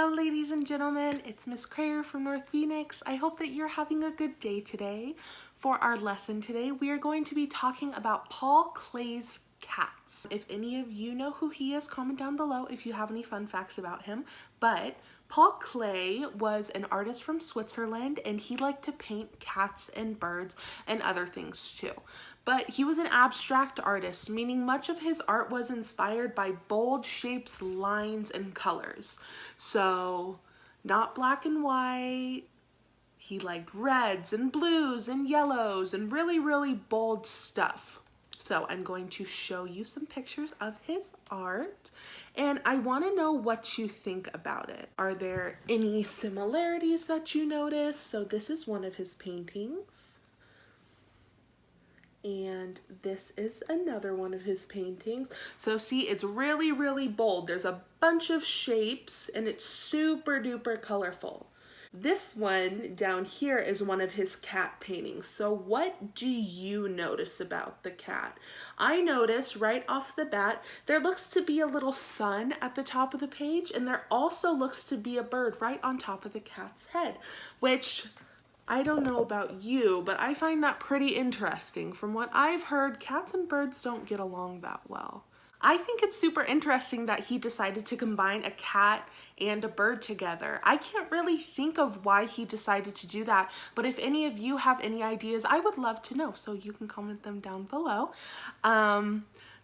Hello ladies and gentlemen, it's Ms Krayer from North Phoenix. I hope that you're having a good day today. For our lesson today, we are going to be talking about Paul Klee's cats. If any of you know who he is, comment down below if you have any fun facts about him. But Paul Klee was an artist from Switzerland, and he liked to paint cats and birds and other things too. But he was an abstract artist, meaning much of his art was inspired by bold shapes, lines, and colors. So not black and white. He liked reds and blues and yellows and really bold stuff. So I'm going to show you some pictures of his art, and I want to know what you think about it. Are there any similarities that you notice? So this is one of his paintings. And this is another one of his paintings. So see, it's really bold. There's a bunch of shapes and it's super duper colorful. This one down here is one of his cat paintings. So what do you notice about the cat? I notice right off the bat, there looks to be a little sun at the top of the page, and there also looks to be a bird right on top of the cat's head, which I don't know about you, but I find that pretty interesting. From what I've heard, cats and birds don't get along that well. I think it's super interesting that he decided to combine a cat and a bird together. I can't really think of why he decided to do that, but if any of you have any ideas, I would love to know, so you can comment them down below.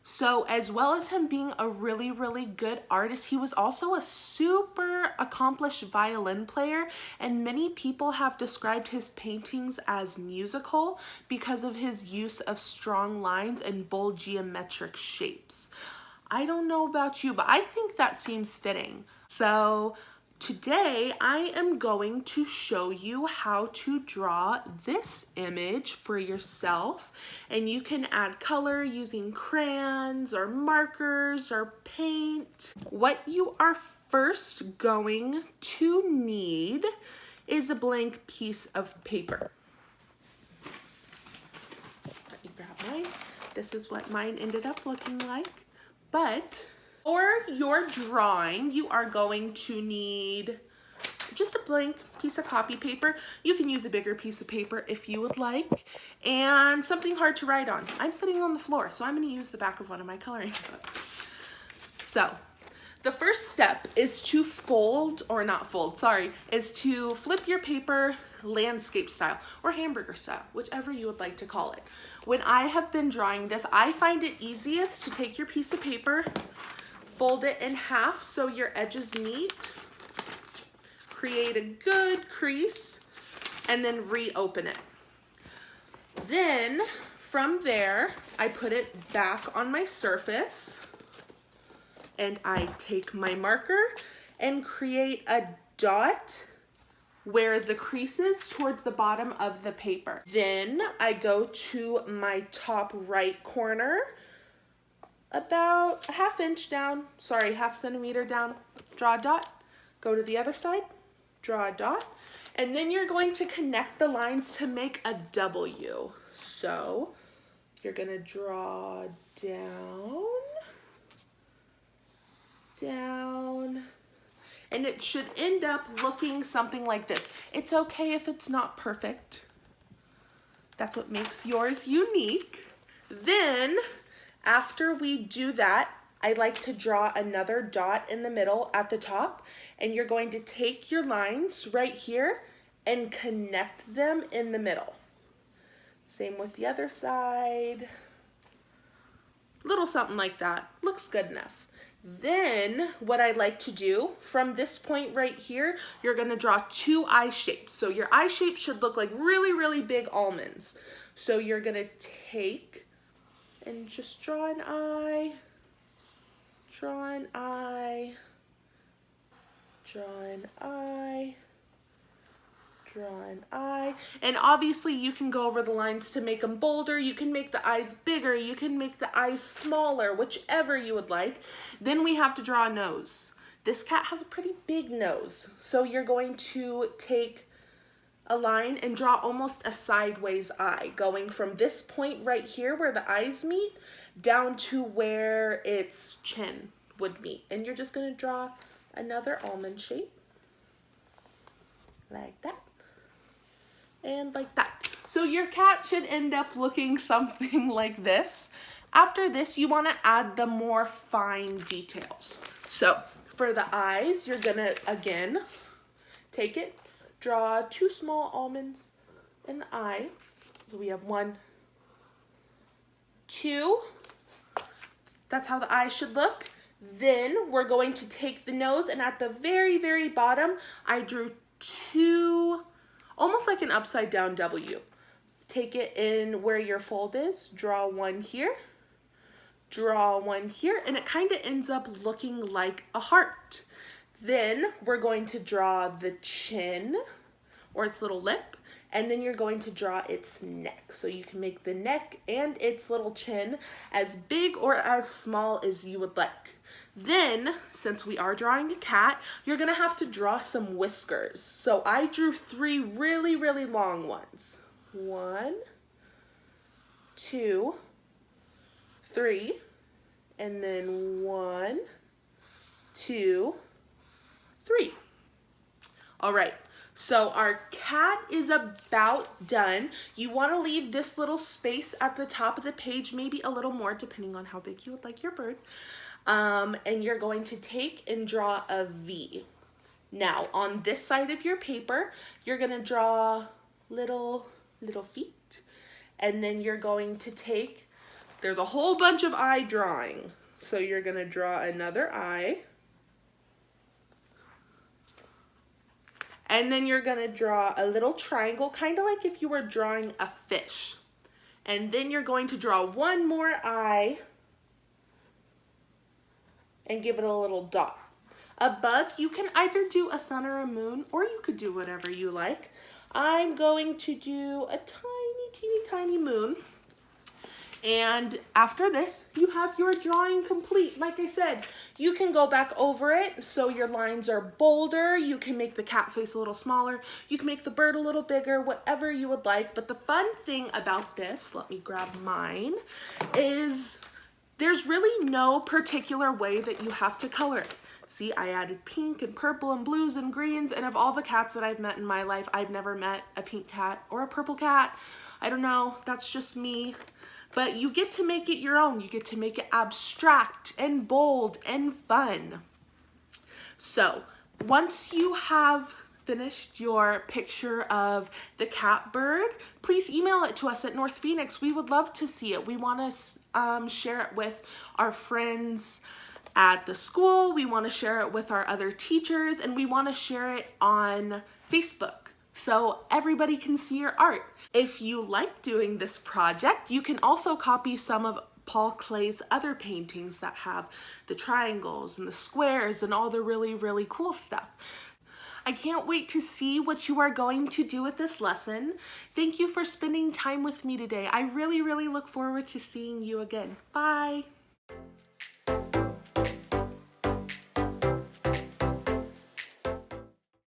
So as well as him being a really good artist, he was also a super accomplished violin player, and many people have described his paintings as musical because of his use of strong lines and bold geometric shapes. I don't know about you, but I think that seems fitting. So today I am going to show you how to draw this image for yourself, and you can add color using crayons or markers or paint. What you are first going to need is a blank piece of paper. Let me grab mine. This is what mine ended up looking like. But for your drawing, you are going to need just a blank piece of copy paper. You can use a bigger piece of paper if you would like, and something hard to write on. I'm sitting on the floor, so I'm going to use the back of one of my coloring books. So the first step is to is to flip your paper landscape style or hamburger style, whichever you would like to call it. When I have been drawing this, I find it easiest to take your piece of paper, fold it in half so your edges meet, create a good crease, and then reopen it. Then from there, I put it back on my surface, and I take my marker and create a dot where the crease is towards the bottom of the paper. Then I go to my top right corner, about a half centimeter down, draw a dot, go to the other side, draw a dot, and then you're going to connect the lines to make a W. So you're gonna draw down, and it should end up looking something like this. It's okay if it's not perfect. That's what makes yours unique. Then, after we do that, I like to draw another dot in the middle at the top, and you're going to take your lines right here and connect them in the middle. Same with the other side. Little something like that. Looks good enough. Then what I like to do, from this point right here, you're gonna draw two eye shapes. So your eye shape should look like really big almonds. So you're gonna take and just draw an eye, draw an eye, draw an eye, draw an eye, and obviously you can go over the lines to make them bolder. You can make the eyes bigger, you can make the eyes smaller, whichever you would like. Then we have to draw a nose. This cat has a pretty big nose, so you're going to take a line and draw almost a sideways eye, going from this point right here where the eyes meet down to where its chin would meet. And you're just going to draw another almond shape. like that, and like that. So your cat should end up looking something like this. After this, you want to add the more fine details. So for the eyes, you're gonna, again, take it, draw 2 small almonds in the eye. So we have 1, 2. That's how the eyes should look. Then we're going to take the nose, and at the very, very bottom, I drew 2, almost like an upside down W. Take it in where your fold is, draw 1 here, draw 1 here, and it kind of ends up looking like a heart. Then we're going to draw the chin, or its little lip, and then you're going to draw its neck. So you can make the neck and its little chin as big or as small as you would like. Then, since we are drawing a cat, you're gonna have to draw some whiskers. So I drew 3 really, really long ones. 1, 2, 3, and then 1, 2, 3. All right, so our cat is about done. You want to leave this little space at the top of the page, maybe a little more depending on how big you would like your bird. And you're going to take and draw a V. Now, on this side of your paper, you're gonna draw little feet, and then you're going to take, there's a whole bunch of eye drawing. So you're gonna draw another eye, and then you're gonna draw a little triangle, kind of like if you were drawing a fish. And then you're going to draw 1 more eye and give it a little dot. Above, you can either do a sun or a moon, or you could do whatever you like. I'm going to do a tiny, teeny, tiny moon. And after this, you have your drawing complete. Like I said, you can go back over it so your lines are bolder. You can make the cat face a little smaller. You can make the bird a little bigger, whatever you would like. But the fun thing about this, let me grab mine, is there's really no particular way that you have to color it. See, I added pink and purple and blues and greens, and of all the cats that I've met in my life, I've never met a pink cat or a purple cat. I don't know, that's just me. But you get to make it your own. You get to make it abstract and bold and fun. So once you have finished your picture of the cat bird, please email it to us at North Phoenix. We would love to see it. We want to share it with our friends at the school. We want to share it with our other teachers, and we want to share it on Facebook so everybody can see your art. If you like doing this project, you can also copy some of Paul Klee's other paintings that have the triangles and the squares and all the really, really cool stuff. I can't wait to see what you are going to do with this lesson. Thank you for spending time with me today. I really, really look forward to seeing you again. Bye.